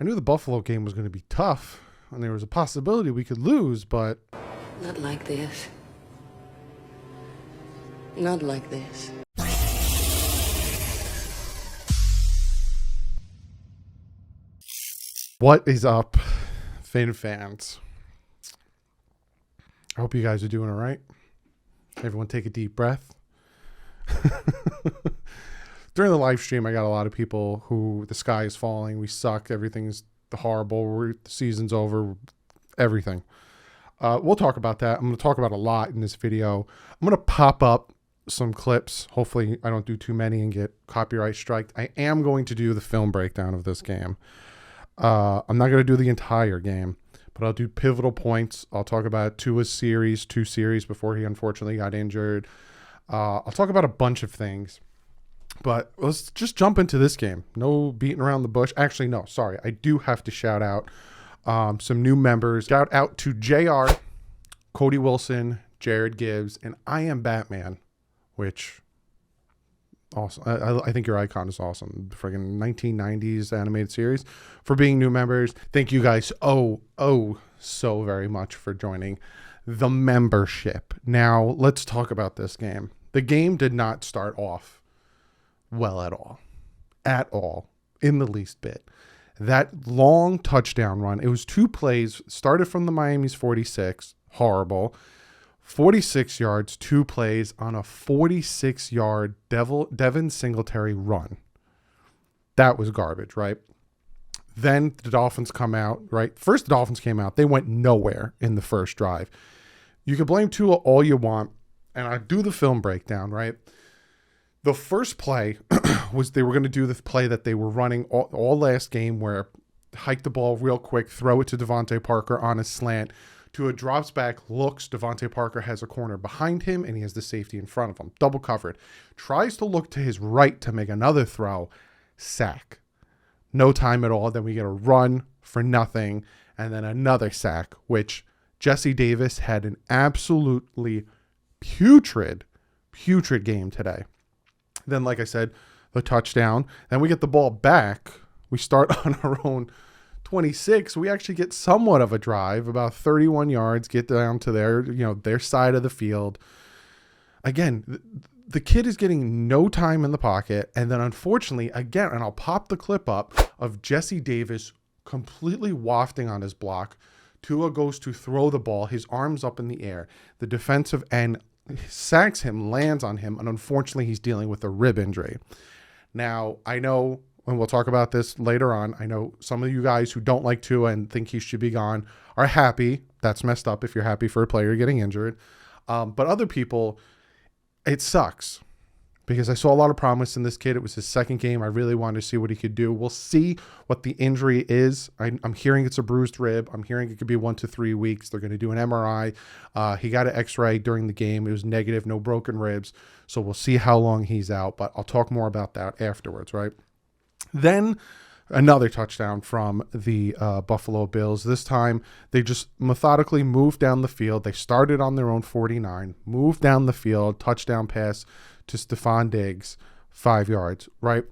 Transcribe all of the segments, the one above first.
I knew the Buffalo game was going to be tough, and there was a possibility we could lose, but... Not like this. Not like this. What is up, Finn fans? I hope you guys are doing all right. Everyone take a deep breath. During the live stream, I got a lot of people who the sky is falling. We suck. Everything's horrible. The season's over. Everything. We'll talk about that. I'm going to talk about a lot in this video. I'm going to pop up some clips. Hopefully I don't do too many and get copyright striked. I am going to do the film breakdown of this game. I'm not going to do the entire game, but I'll do pivotal points. I'll talk about two series before he unfortunately got injured. I'll talk about a bunch of things, but let's just jump into this game. No beating around the bush. Actually, no, sorry. I do have to shout out some new members. Shout out to JR, Cody Wilson, Jared Gibbs, and I Am Batman, which... awesome. I think your icon is awesome. Friggin' 1990s animated series. For being new members, thank you guys so very much for joining the membership. Now, let's talk about this game. The game did not start off well at all, in the least bit. That long touchdown run, it was two plays, started from the Miami's 46, horrible. 46 yards, two plays on a 46-yard Devin Singletary run. That was garbage, right? Then the Dolphins come out, right? First, the Dolphins came out. They went nowhere in the first drive. You can blame Tua all you want, and I do the film breakdown, right? The first play was they were going to do the play that they were running all last game where hike the ball real quick, throw it to Devontae Parker on a slant. Tua drops back, looks, Devontae Parker has a corner behind him, and he has the safety in front of him, double covered. Tries to look to his right to make another throw, sack. No time at all. Then we get a run for nothing, and then another sack, which Jesse Davis had an absolutely putrid game today. Then, like I said, the touchdown. Then we get the ball back. We start on our own 26. We actually get somewhat of a drive, about 31 yards, get down to their side of the field. Again, the kid is getting no time in the pocket. And then unfortunately, again, and I'll pop the clip up of Jesse Davis completely wafting on his block. Tua goes to throw the ball, his arms up in the air. The defensive end sacks him, lands on him, and unfortunately he's dealing with a rib injury. Now, I know, and we'll talk about this later on, I know some of you guys who don't like Tua and think he should be gone are happy. That's messed up if you're happy for a player getting injured. But other people, it sucks because I saw a lot of promise in this kid. It was his second game. I really wanted to see what he could do. We'll see what the injury is. I'm hearing it's a bruised rib. I'm hearing it could be 1 to 3 weeks. They're going to do an MRI. He got an x-ray during the game. It was negative, no broken ribs. So we'll see how long he's out, but I'll talk more about that afterwards, right? Then another touchdown from the Buffalo Bills. This time they just methodically moved down the field. They started on their own 49, moved down the field, touchdown pass to Stephon Diggs, 5 yards, right?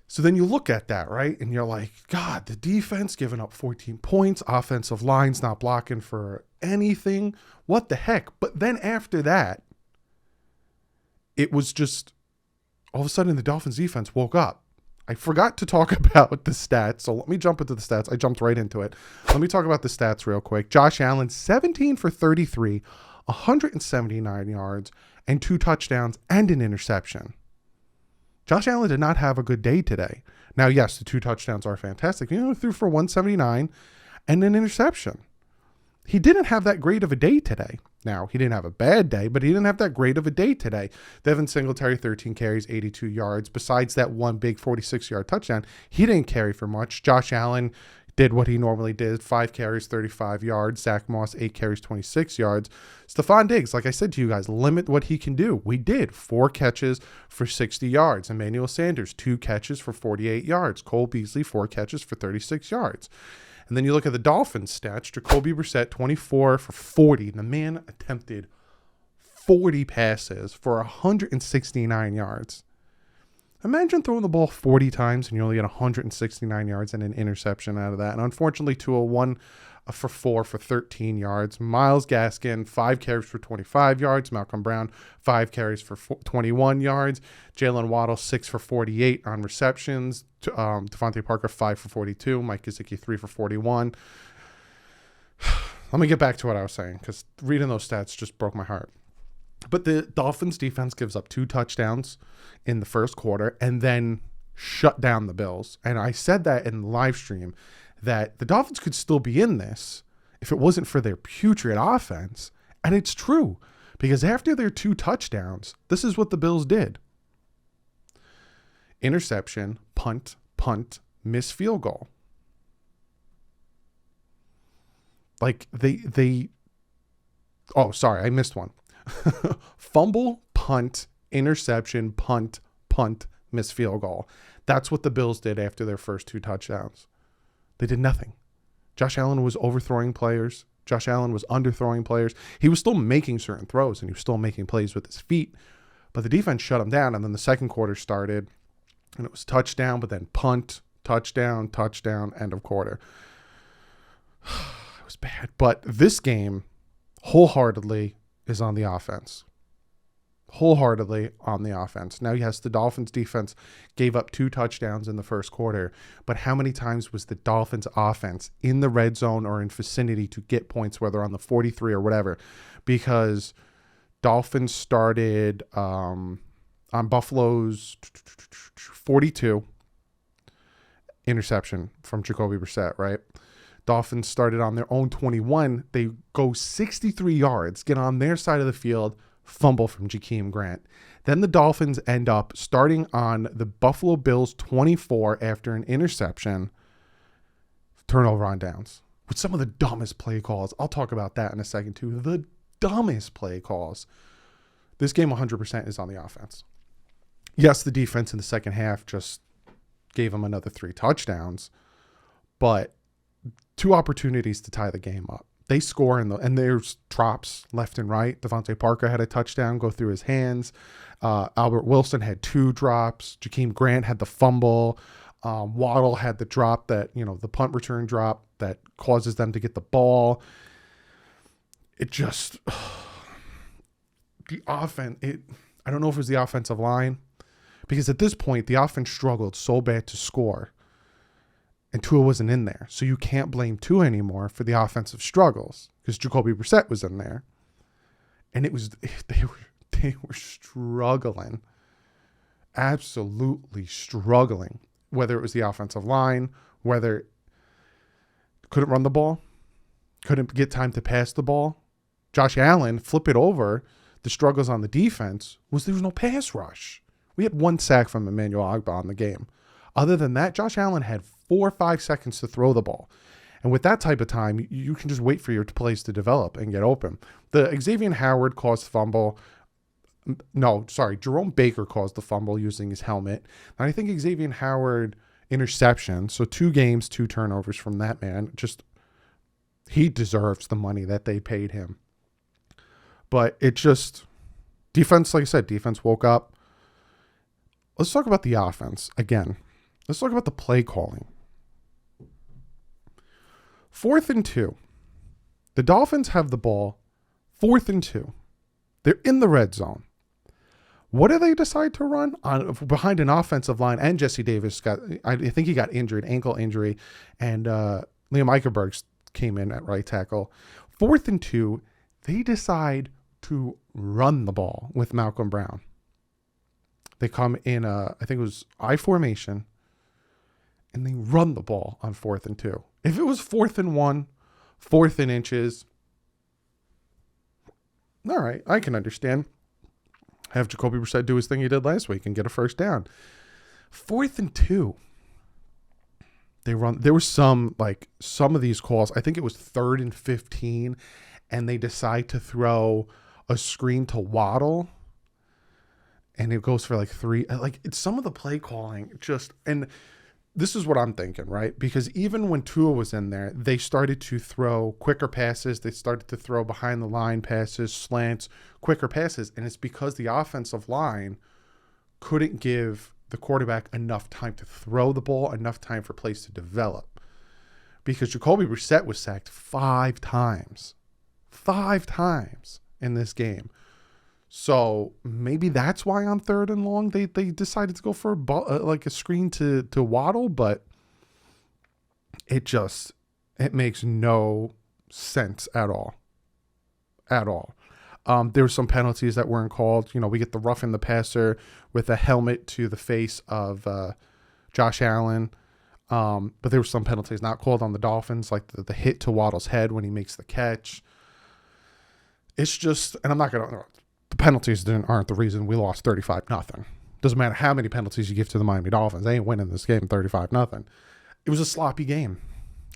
So then you look at that, right? And you're like, God, the defense giving up 14 points, offensive line's not blocking for anything. What the heck? But then after that, it was just all of a sudden the Dolphins defense woke up. I forgot to talk about the stats, so let me jump into the stats. I jumped right into it. Let me talk about the stats real quick. Josh Allen, 17 for 33, 179 yards, and 2 touchdowns and an interception. Josh Allen did not have a good day today. Now, yes, the 2 touchdowns are fantastic. He threw for 179 and an interception. He didn't have that great of a day today. Now, he didn't have a bad day, but he didn't have that great of a day today. Devin Singletary, 13 carries, 82 yards. Besides that one big 46-yard touchdown, he didn't carry for much. Josh Allen did what he normally did, 5 carries, 35 yards. Zach Moss, 8 carries, 26 yards. Stephon Diggs, like I said to you guys, limit what he can do. We did 4 catches for 60 yards. Emmanuel Sanders, 2 catches for 48 yards. Cole Beasley, 4 catches for 36 yards. And then you look at the Dolphins stats. Jacoby Brissett, 24 for 40. The man attempted 40 passes for 169 yards. Imagine throwing the ball 40 times and you only get 169 yards and an interception out of that. And unfortunately, Tua won for 4 for 13 yards. Myles Gaskin, 5 carries for 25 yards. Malcolm Brown, 5 carries for 21 yards. Jalen Waddle, 6 for 48 on receptions. Devontae Parker, 5 for 42. Mike Gesicki, 3 for 41. Let me get back to what I was saying, because reading those stats just broke my heart. But the Dolphins defense gives up 2 touchdowns in the first quarter and then shut down the Bills. And I said that in the live stream, that the Dolphins could still be in this if it wasn't for their putrid offense. And it's true, because after their 2 touchdowns, this is what the Bills did. Interception, punt, miss field goal. Like oh, sorry, I missed one. Fumble, punt, interception, punt, miss field goal. That's what the Bills did after their first 2 touchdowns. They did nothing. Josh Allen was overthrowing players. Josh Allen was underthrowing players. He was still making certain throws and he was still making plays with his feet, but the defense shut him down. And then the second quarter started and it was touchdown, but then punt, touchdown, end of quarter. It was bad. But this game wholeheartedly is on the offense. Wholeheartedly on the offense. Now, yes, the Dolphins defense gave up 2 touchdowns in the first quarter, but how many times was the Dolphins offense in the red zone or in vicinity to get points, whether on the 43 or whatever? Because Dolphins started on Buffalo's 42, interception from Jacoby Brissett, right? Dolphins started on their own 21. They go 63 yards, get on their side of the field, fumble from Jakeem Grant. Then the Dolphins end up starting on the Buffalo Bills 24 after an interception, turnover on downs, with some of the dumbest play calls. I'll talk about that in a second too. The dumbest play calls. This game 100% is on the offense. Yes, the defense in the second half just gave them another 3 touchdowns, but 2 opportunities to tie the game up. They score and there's drops left and right. Devontae Parker had a touchdown go through his hands. Albert Wilson had 2 drops. Jakeem Grant had the fumble. Waddle had the drop that, the punt return drop that causes them to get the ball. It just, the offense, I don't know if it was the offensive line, because at this point, the offense struggled so bad to score. And Tua wasn't in there. So you can't blame Tua anymore for the offensive struggles, because Jacoby Brissett was in there. And they were struggling. Absolutely struggling. Whether it was the offensive line, whether couldn't run the ball, couldn't get time to pass the ball. Josh Allen, flip it over. The struggles on the defense was there was no pass rush. We had 1 sack from Emmanuel Ogbah in the game. Other than that, Josh Allen had 4 or 5 seconds to throw the ball. And with that type of time, you can just wait for your plays to develop and get open. The Xavier Howard caused fumble. No, sorry. Jerome Baker caused the fumble using his helmet. And I think Xavier Howard interception. So 2 games, 2 turnovers from that man. Just, he deserves the money that they paid him. But it just, defense, like I said, defense woke up. Let's talk about the offense again. Let's talk about the play calling. 4th and 2. The Dolphins have the ball. 4th and 2. They're in the red zone. What do they decide to run on behind an offensive line? And Jesse Davis I think he got injured, ankle injury, and Liam Eichenberg came in at right tackle. 4th and 2. They decide to run the ball with Malcolm Brown. They come in I think it was I formation, and they run the ball on 4th and 2. If it was 4th and 1, 4th and inches, all right, I can understand. Have Jacoby Brissett do his thing he did last week and get a first down. 4th and 2. They run. There was some of these calls. I think it was 3rd and 15, and they decide to throw a screen to Waddle. And it goes for 3. It's some of the play calling just, and this is what I'm thinking, right? Because even when Tua was in there, they started to throw quicker passes. They started to throw behind the line passes, slants, quicker passes. And it's because the offensive line couldn't give the quarterback enough time to throw the ball, enough time for plays to develop. Because Jacoby Brissett was sacked 5 times. 5 times in this game. So maybe that's why on 3rd and long they decided to go for a screen to Waddle, but it makes no sense at all. At all. There were some penalties that weren't called. We get the roughing the passer with a helmet to the face of Josh Allen. But there were some penalties not called on the Dolphins, like the hit to Waddle's head when he makes the catch. It's just, and I'm not going to, the penalties aren't the reason we lost 35-0. Doesn't matter how many penalties you give to the Miami Dolphins. They ain't winning this game 35-0. It was a sloppy game.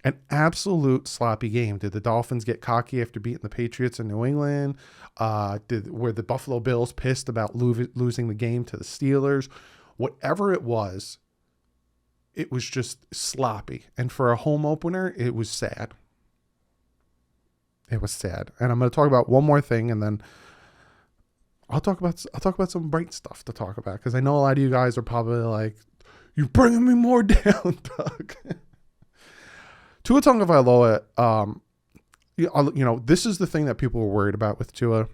An absolute sloppy game. Did the Dolphins get cocky after beating the Patriots in New England? Were the Buffalo Bills pissed about losing the game to the Steelers? Whatever it was just sloppy. And for a home opener, it was sad. It was sad. And I'm going to talk about one more thing, and then I'll talk about some bright stuff to talk about, because I know a lot of you guys are probably like, "You're bringing me more down, Doug." Tua Tagovailoa, this is the thing that people were worried about with Tua.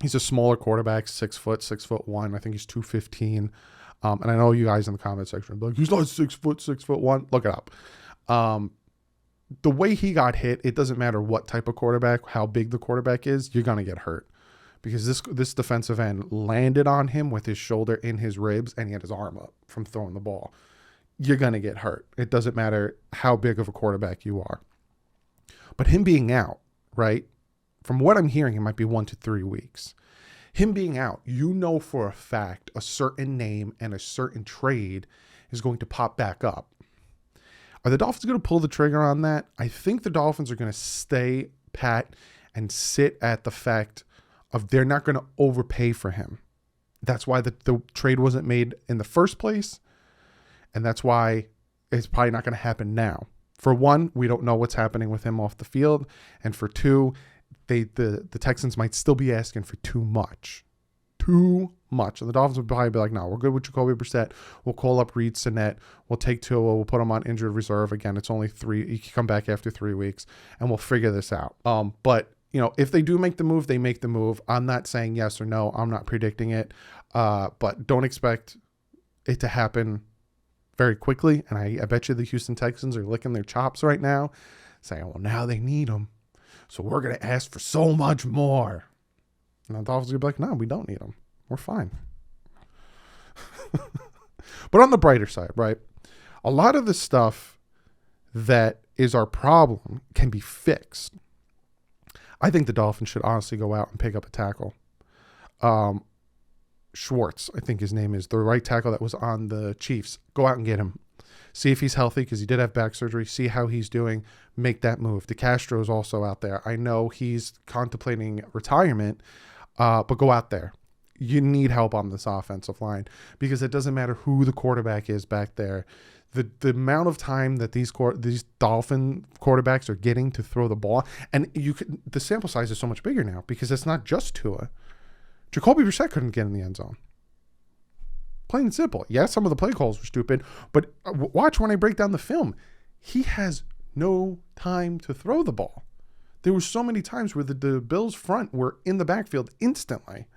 He's a smaller quarterback, 6 foot, 6'1". I think he's 215. And I know you guys in the comment section are like, "He's not 6 foot, 6'1". Look it up. The way he got hit, it doesn't matter what type of quarterback, how big the quarterback is, you're gonna get hurt, because this defensive end landed on him with his shoulder in his ribs, and he had his arm up from throwing the ball. You're going to get hurt. It doesn't matter how big of a quarterback you are. But him being out, right? From what I'm hearing, it might be 1 to 3 weeks. Him being out, for a fact a certain name and a certain trade is going to pop back up. Are the Dolphins going to pull the trigger on that? I think the Dolphins are going to stay pat and sit at the fact of they're not going to overpay for him. That's why the trade wasn't made in the first place. And that's why it's probably not going to happen now. For one, we don't know what's happening with him off the field. And for two, the Texans might still be asking for too much. Too much. And the Dolphins would probably be like, "No, we're good with Jacoby Brissett. We'll call up Reed Sinnett. We'll take Tua. We'll put him on injured reserve. Again, it's only 3. He can come back after 3 weeks. And we'll figure this out." But, if they do make the move, they make the move. I'm not saying yes or no. I'm not predicting it. But don't expect it to happen very quickly. And I bet you the Houston Texans are licking their chops right now, saying, "Well, now they need him, so we're going to ask for so much more." And the Dolphins are going to be like, "No, we don't need him. We're fine." But on the brighter side, right, a lot of the stuff that is our problem can be fixed. I think the Dolphins should honestly go out and pick up a tackle. Schwartz, I think his name is, the right tackle that was on the Chiefs. Go out and get him. See if he's healthy, because he did have back surgery. See how he's doing. Make that move. DeCastro is also out there. I know he's contemplating retirement, but go out there. You need help on this offensive line, because it doesn't matter who the quarterback is back there. The amount of time that these Dolphin quarterbacks are getting to throw the ball, and the sample size is so much bigger now, because it's not just Tua. Jacoby Brissett couldn't get in the end zone. Plain and simple. Yeah, some of the play calls were stupid, but watch when I break down the film. He has no time to throw the ball. There were so many times where the Bills' front were in the backfield instantly.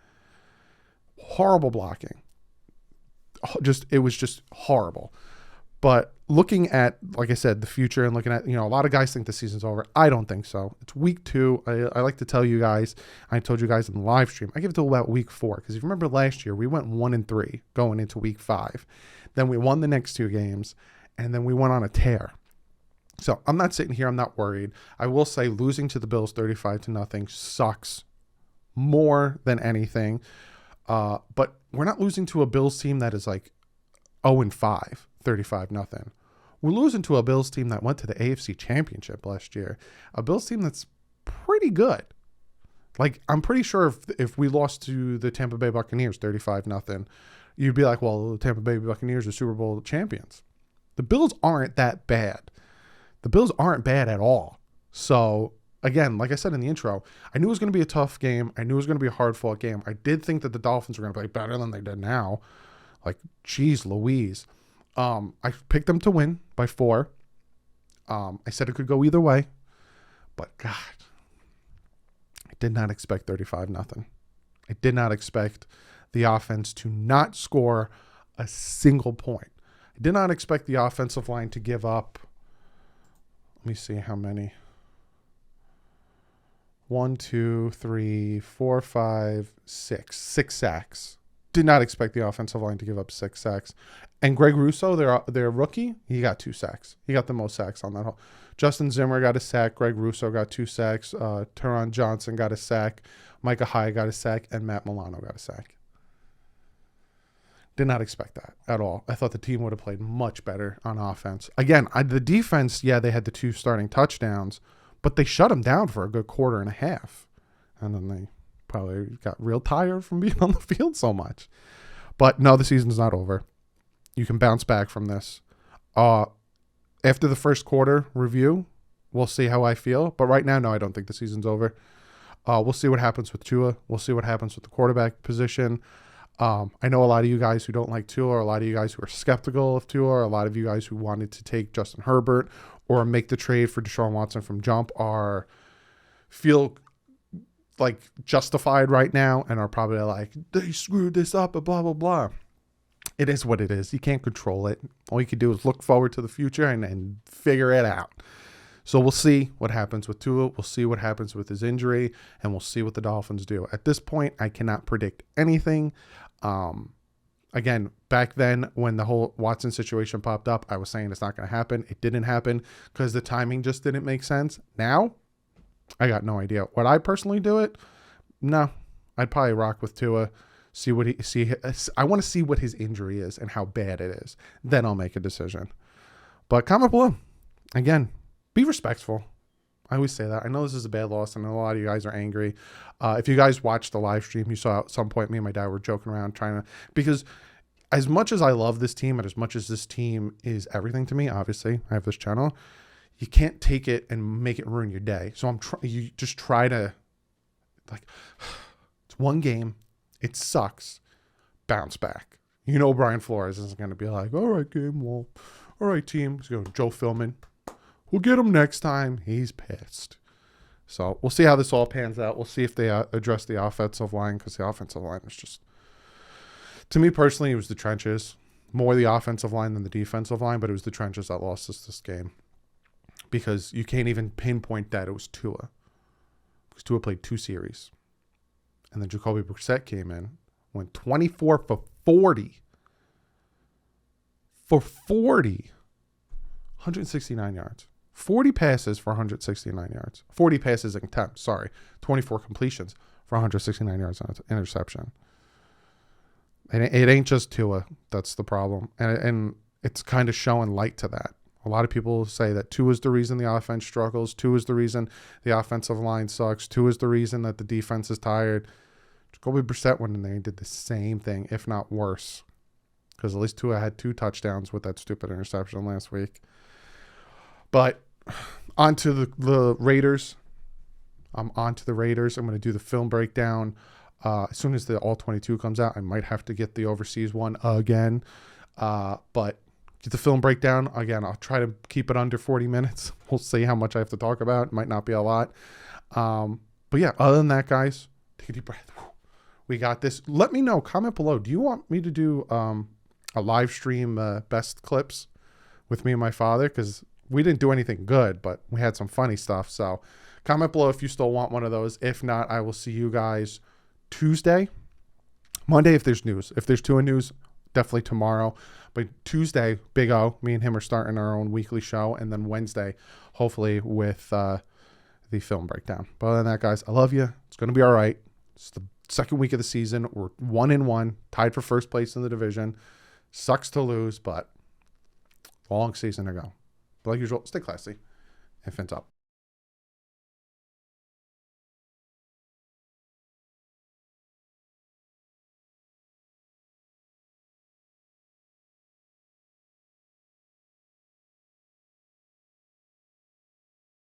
Horrible blocking. It was just horrible. But looking at, like I said, the future, and looking at, a lot of guys think the season's over. I don't think so. It's week 2. I like to tell you guys, I told you guys in the live stream, I give it to about week 4. Because if you remember last year, we went 1-3 going into week 5. Then we won the next 2 games, and then we went on a tear. So I'm not sitting here. I'm not worried. I will say losing to the Bills 35-0 sucks more than anything. But we're not losing to a Bills team that is like 0-5. 35-0. We're losing to a Bills team that went to the AFC Championship last year. A Bills team that's pretty good. Like, I'm pretty sure if we lost to the Tampa Bay Buccaneers 35-0, you'd be like, "Well, the Tampa Bay Buccaneers are Super Bowl champions." The Bills aren't that bad. The Bills aren't bad at all. So, again, like I said in the intro, I knew it was going to be a tough game. I knew it was going to be a hard-fought game. I did think that the Dolphins were going to play better than they did now. Like, geez Louise. I picked them to win by 4. I said it could go either way, but God, I did not expect 35-0. I did not expect the offense to not score a single point. I did not expect the offensive line to give up. Let me see how many. 1, 2, 3, 4, 5, 6. 6 sacks. Did not expect the offensive line to give up 6 sacks. And Greg Russo, their rookie, he got 2 sacks. He got the most sacks on that whole. Justin Zimmer got a sack. Greg Russo got 2 sacks. Teron Johnson got a sack. Micah Hyde got a sack. And Matt Milano got a sack. Did not expect that at all. I thought the team would have played much better on offense. Again, the defense, yeah, they had the 2 starting touchdowns, but they shut them down for a good quarter and a half. And then they probably got real tired from being on the field so much. But no, the season's not over. You can bounce back from this. After the first quarter review, we'll see how I feel. But right now, no, I don't think the season's over. We'll see what happens with Tua. We'll see what happens with the quarterback position. I know a lot of you guys who don't like Tua, or a lot of you guys who are skeptical of Tua, or a lot of you guys who wanted to take Justin Herbert or make the trade for Deshaun Watson from jump feel like justified right now and are probably like, they screwed this up and blah, blah, blah. It is what it is. You can't control it. All you can do is look forward to the future and figure it out. So we'll see what happens with Tua. We'll see what happens with his injury, and we'll see what the Dolphins do. At this point, I cannot predict anything. Again, back then when the whole Watson situation popped up, I was saying it's not going to happen. It didn't happen because the timing just didn't make sense. Now, I got no idea. Would I personally do it? No. I'd probably rock with Tua. I want to see what his injury is and how bad it is. Then I'll make a decision. But comment below. Again, be respectful. I always say that. I know this is a bad loss, and a lot of you guys are angry. If you guys watched the live stream, you saw at some point me and my dad were joking around because as much as I love this team and as much as this team is everything to me, obviously, I have this channel, you can't take it and make it ruin your day. So you just try to, like, it's one game. It sucks. Bounce back. You know Brian Flores isn't going to be like, all right, game, well, all right, team. He's going, Joe Philman. We'll get him next time. He's pissed. So we'll see how this all pans out. We'll see if they address the offensive line, because the offensive line is just, to me personally, it was the trenches. More the offensive line than the defensive line, but it was the trenches that lost us this game. Because you can't even pinpoint that it was Tua. Because Tua played 2 series. And then Jacoby Brissett came in, went 24 for 40. For 40. 169 yards. 40 passes for 169 yards. 40 passes attempts, sorry. 24 completions for 169 yards on an interception. And it ain't just Tua that's the problem. And it's kind of showing light to that. A lot of people say that Tua is the reason the offense struggles. Tua is the reason the offensive line sucks. Tua is the reason that the defense is tired. Jacoby Brissett went in there and did the same thing, if not worse. Because at least Tua had 2 touchdowns with that stupid interception last week. But on to the Raiders. I'm on to the Raiders. I'm going to do the film breakdown. As soon as the All-22 comes out, I might have to get the overseas one again. But get the film breakdown. Again, I'll try to keep it under 40 minutes. We'll see how much I have to talk about. It might not be a lot. But yeah, other than that, guys, take a deep breath. We got this. Let me know. Comment below. Do you want me to do a live stream best clips with me and my father? Because we didn't do anything good, but we had some funny stuff. So comment below if you still want one of those. If not, I will see you guys Tuesday. Monday if there's news. If there's Tua news, definitely tomorrow. But Tuesday, Big O, me and him are starting our own weekly show. And then Wednesday, hopefully with the film breakdown. But other than that, guys, I love you. It's going to be all right. It's the second week of the season. We're 1-1, tied for first place in the division. Sucks to lose, but long season to go. But like usual, stay classy and fins up.